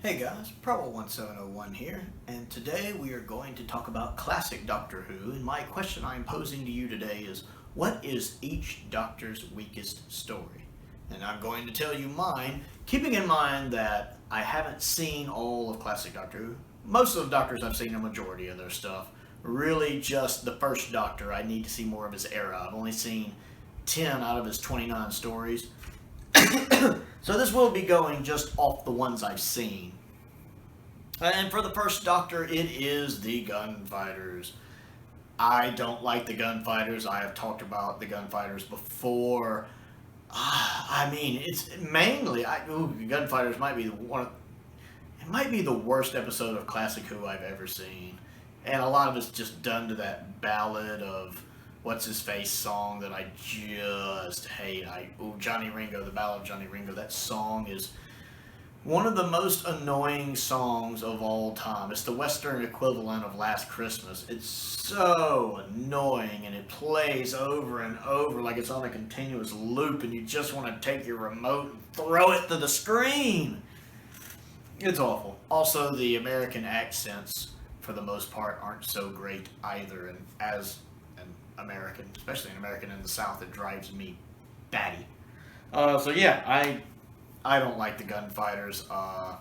Hey guys, Probo1701 here, and today we are going to talk about classic Doctor Who, and my question I'm posing to you today is, what is each Doctor's weakest story? And I'm going to tell you mine, keeping in mind that I haven't seen all of classic Doctor Who. Most of the Doctors I've seen a majority of their stuff. Really just the first Doctor, I need to see more of his era. I've only seen 10 out of his 29 stories. So this will be going just off the ones I've seen. And for the first Doctor, it is the Gunfighters. I don't like the Gunfighters. I have talked about the Gunfighters before. It's mainly Gunfighters might be it might be the worst episode of Classic Who I've ever seen, and a lot of it's just done to that ballad of what's his face song that I just hate. Johnny Ringo, the Ballad of Johnny Ringo. That song is one of the most annoying songs of all time. It's the Western equivalent of Last Christmas. It's so annoying, and it plays over and over like it's on a continuous loop, and you just want to take your remote and throw it to the screen. It's awful. Also, the American accents, for the most part, aren't so great either, and as American, especially an American in the South, it drives me batty. I don't like the Gunfighters. I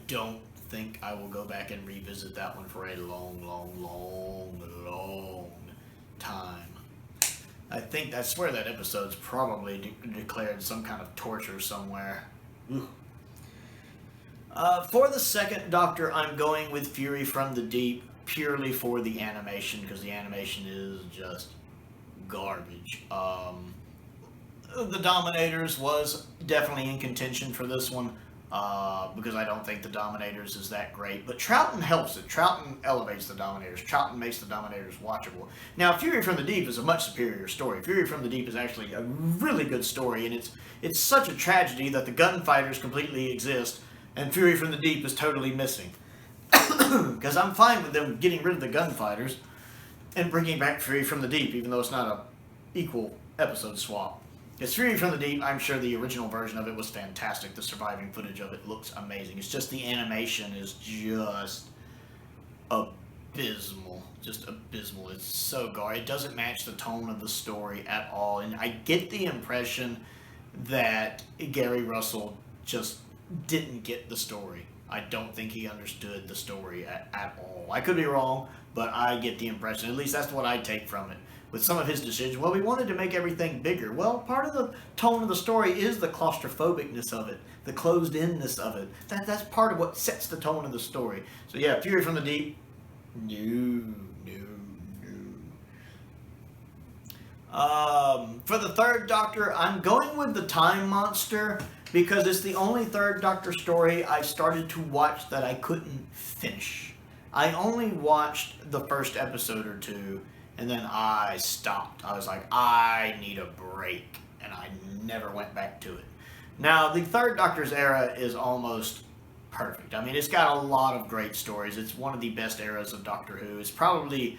don't think I will go back and revisit that one for a long time. I swear that episode's probably declared some kind of torture somewhere. For the second Doctor, I'm going with Fury from the Deep, purely for the animation, because the animation is just garbage. The Dominators was definitely in contention for this one, because I don't think the Dominators is that great, but Troughton helps it. Troughton elevates the Dominators. Troughton makes the Dominators watchable. Now, Fury from the Deep is a much superior story. Fury from the Deep is actually a really good story, and it's such a tragedy that the Gunfighters completely exist, and Fury from the Deep is totally missing. Because I'm fine with them getting rid of the Gunfighters and bringing back Fury from the Deep, even though it's not a equal episode swap. Because Fury from the Deep, I'm sure the original version of it was fantastic. The surviving footage of it looks amazing. It's just the animation is just abysmal. Just abysmal. It's so garbage. It doesn't match the tone of the story at all. And I get the impression that Gary Russell just didn't get the story. I don't think he understood the story at all. I could be wrong, but I get the impression, at least that's what I take from it. With some of his decisions, well, we wanted to make everything bigger. Well, part of the tone of the story is the claustrophobicness of it, the closed-inness of it. That's part of what sets the tone of the story. So yeah, Fury from the Deep, no. For the third Doctor, I'm going with the Time Monster, because it's the only third Doctor story I've started to watch that I couldn't finish. I only watched the first episode or two, and then I stopped. I was like, I need a break, and I never went back to it. Now, the third Doctor's era is almost perfect. I mean, it's got a lot of great stories. It's one of the best eras of Doctor Who. It's probably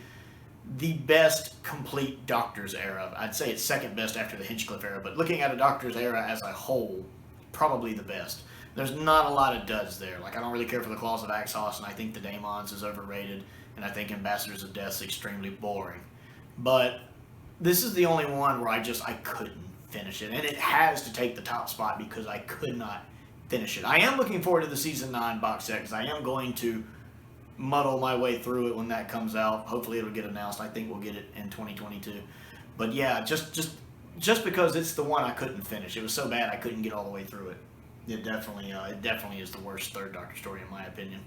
the best complete Doctor's era. I'd say it's second best after the Hinchcliffe era, but looking at a Doctor's era as a whole, probably the best. There's not a lot of duds there. Like, I don't really care for the Claws of Axos, and I think the Daemons is overrated, and I think Ambassadors of Death is extremely boring. But this is the only one where I couldn't finish it, and it has to take the top spot because I could not finish it. I am looking forward to the Season 9 box set, because I am going to muddle my way through it when that comes out. Hopefully it'll get announced. I think we'll get it in 2022. But yeah, just because it's the one I couldn't finish. It was so bad I couldn't get all the way through it. It definitely is the worst third Doctor story in my opinion.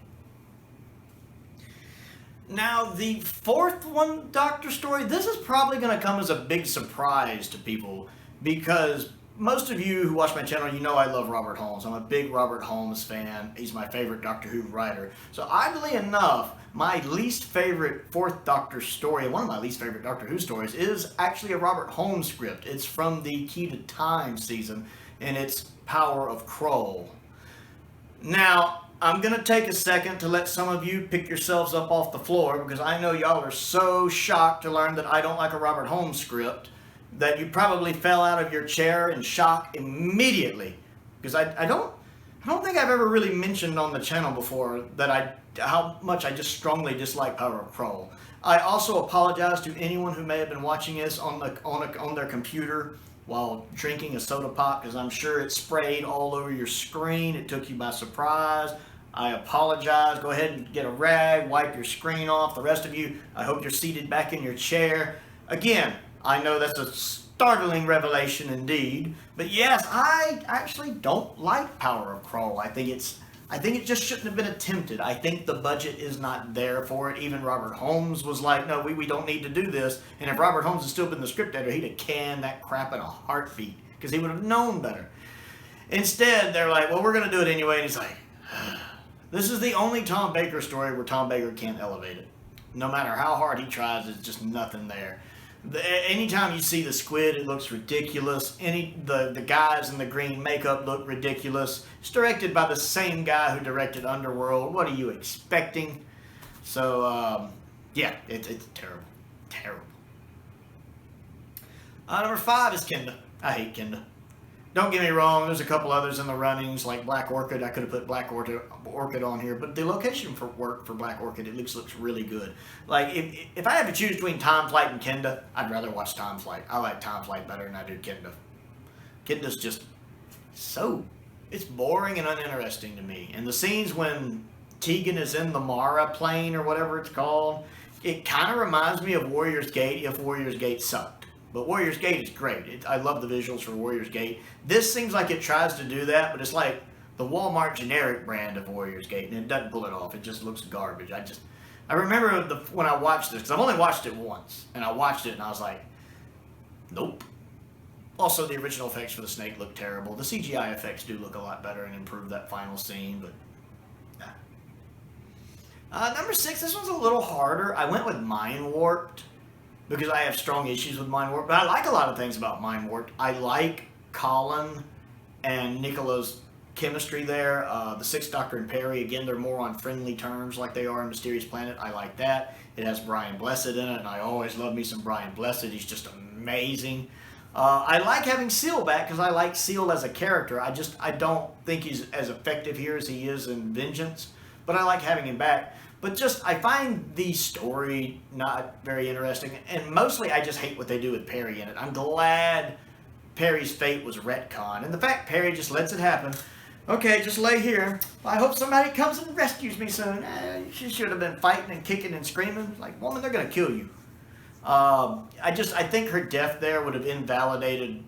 Now, the fourth Doctor story, this is probably going to come as a big surprise to people, because most of you who watch my channel, you know I love Robert Holmes. I'm a big Robert Holmes fan. He's my favorite Doctor Who writer. So oddly enough, my least favorite fourth Doctor story, one of my least favorite Doctor Who stories, is actually a Robert Holmes script. It's from the Key to Time season, and it's Power of Kroll. Now, I'm going to take a second to let some of you pick yourselves up off the floor, because I know y'all are so shocked to learn that I don't like a Robert Holmes script that you probably fell out of your chair in shock immediately. Because I don't I don't think I've ever really mentioned on the channel before that how much I just strongly dislike Power of Kroll. I also apologize to anyone who may have been watching this on their computer while drinking a soda pop, because I'm sure it sprayed all over your screen. It took you by surprise. I apologize. Go ahead and get a rag, wipe your screen off. The rest of you, I hope you're seated back in your chair. Again, I know that's a startling revelation indeed, but yes, I actually don't like Power of Kroll. I think it just shouldn't have been attempted. I think the budget is not there for it. Even Robert Holmes was like, no, we don't need to do this. And if Robert Holmes had still been the script editor, he'd have canned that crap in a heartbeat, because he would have known better. Instead, they're like, well, we're going to do it anyway. And he's like, this is the only Tom Baker story where Tom Baker can't elevate it. No matter how hard he tries, there's just nothing there. Anytime you see the squid, it looks ridiculous. The guys in the green makeup look ridiculous. It's directed by the same guy who directed Underworld. What are you expecting? So, yeah, it's terrible. Terrible. Number 5 is Kenda. I hate Kenda. Don't get me wrong, there's a couple others in the runnings, like Black Orchid. I could have put Black Orchid on here, but the location for Black Orchid, it looks really good. Like, if I had to choose between Time Flight and Kenda, I'd rather watch Time Flight. I like Time Flight better than I do Kenda. Kenda's just it's boring and uninteresting to me. And the scenes when Tegan is in the Mara plane or whatever it's called, it kind of reminds me of Warrior's Gate if Warrior's Gate sucked. But Warrior's Gate is great. I love the visuals for Warrior's Gate. This seems like it tries to do that, but it's like the Walmart generic brand of Warrior's Gate, and it doesn't pull it off. It just looks garbage. I remember when I watched this, because I've only watched it once, and I watched it and I was like, nope. Also, the original effects for the snake look terrible. The CGI effects do look a lot better and improve that final scene, but number 6, this one's a little harder. I went with Mind Warped, because I have strong issues with Mind Warped, but I like a lot of things about Mind Warped. I like Colin and Nicola's chemistry there. The Sixth Doctor and Perry, again, they're more on friendly terms like they are in Mysterious Planet. I like that. It has Brian Blessed in it, and I always love me some Brian Blessed. He's just amazing. I like having Seal back because I like Seal as a character. I don't think he's as effective here as he is in Vengeance, but I like having him back. But I find the story not very interesting, and mostly I just hate what they do with Perry in it. I'm glad Perry's fate was retconned, and the fact Perry just lets it happen. Okay, just lay here. I hope somebody comes and rescues me soon. She should have been fighting and kicking and screaming. Like, woman, they're going to kill you. I think her death there would have invalidated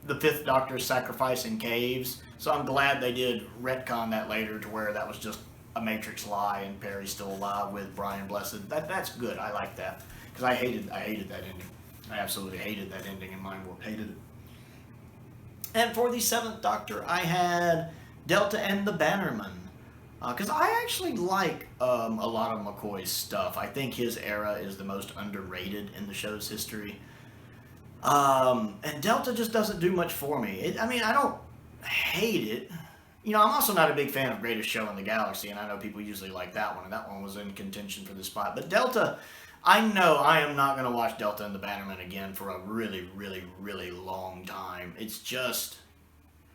the Fifth Doctor's sacrifice in caves, so I'm glad they did retcon that later to where that was just a Matrix lie and Perry's still alive with Brian Blessed. That's good. I like that, because I hated that ending. I absolutely hated that ending in Mind Warp. Hated it. And for the 7th Doctor, I had Delta and the Bannerman, because I actually like a lot of McCoy's stuff. I think his era is the most underrated in the show's history. And Delta just doesn't do much for me. I don't hate it. You know, I'm also not a big fan of Greatest Show in the Galaxy, and I know people usually like that one, and that one was in contention for this spot. But Delta, I know I am not going to watch Delta and the Bannerman again for a really, really, really long time. It's just,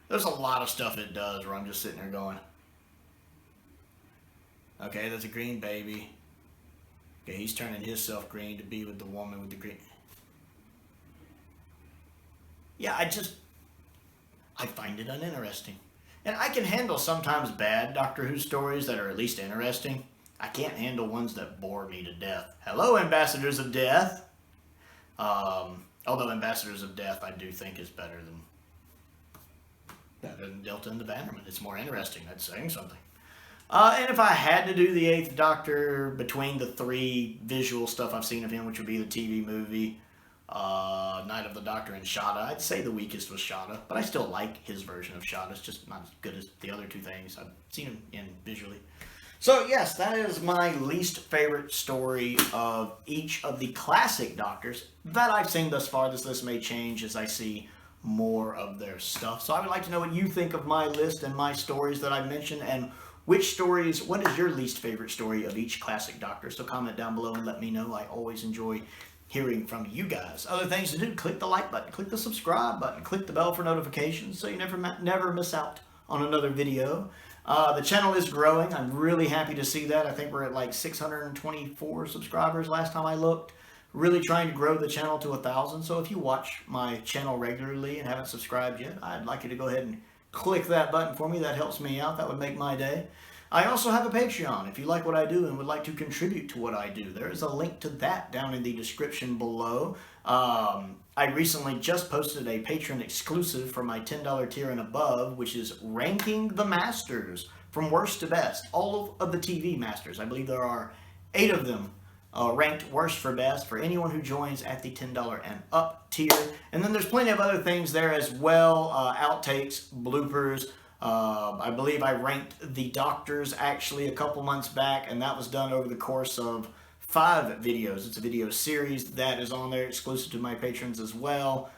there's a lot of stuff it does where I'm just sitting there going, okay, that's a green baby. Okay, he's turning himself green to be with the woman with the green. Yeah, I find it uninteresting. And I can handle sometimes bad Doctor Who stories that are at least interesting. I can't handle ones that bore me to death. Hello, Ambassadors of Death. Although Ambassadors of Death I do think is better than Delta and the Bannerman. It's more interesting. That's saying something. And if I had to do the 8th Doctor between the 3 visual stuff I've seen of him, which would be the TV movie, Night of the Doctor, and Shada, I'd say the weakest was Shada, but I still like his version of Shada. It's just not as good as the other 2 things I've seen him in visually. So yes, that is my least favorite story of each of the classic Doctors that I've seen thus far. This list may change as I see more of their stuff. So I would like to know what you think of my list and my stories that I mentioned, and what is your least favorite story of each classic Doctor? So comment down below and let me know. I always enjoy hearing from you guys. Other things to do, click the like button, click the subscribe button, click the bell for notifications so you never miss out on another video. The channel is growing. I'm really happy to see that. I think we're at like 624 subscribers last time I looked. Really trying to grow the channel to 1,000. So if you watch my channel regularly and haven't subscribed yet, I'd like you to go ahead and click that button for me. That helps me out. That would make my day. I also have a Patreon. If you like what I do and would like to contribute to what I do, there is a link to that down in the description below. I recently just posted a patron exclusive for my $10 tier and above, which is ranking the masters from worst to best. All of the TV masters. I believe there are 8 of them ranked worst for best for anyone who joins at the $10 and up tier. And then there's plenty of other things there as well. Outtakes, bloopers. I believe I ranked the doctors actually a couple months back, and that was done over the course of 5 videos. It's a video series that is on there exclusive to my patrons as well.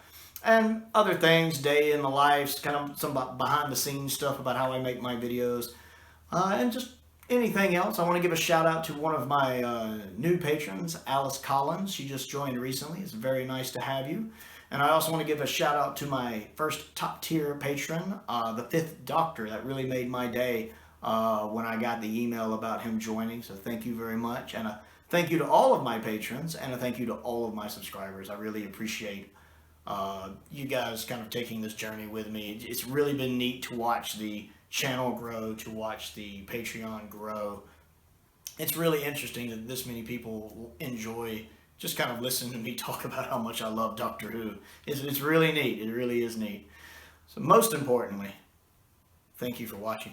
And other things, day in the life, kind of some behind the scenes stuff about how I make my videos. And just anything else. I want to give a shout out to one of my new patrons, Alice Collins. She just joined recently. It's very nice to have you. And I also want to give a shout out to my first top tier patron, the 5th Doctor. That really made my day when I got the email about him joining. So thank you very much. And a thank you to all of my patrons, and a thank you to all of my subscribers. I really appreciate you guys kind of taking this journey with me. It's really been neat to watch the channel grow, to watch the Patreon grow. It's really interesting that this many people enjoy just kind of listening to me talk about how much I love Doctor Who. It's really neat. It really is neat. So most importantly, thank you for watching.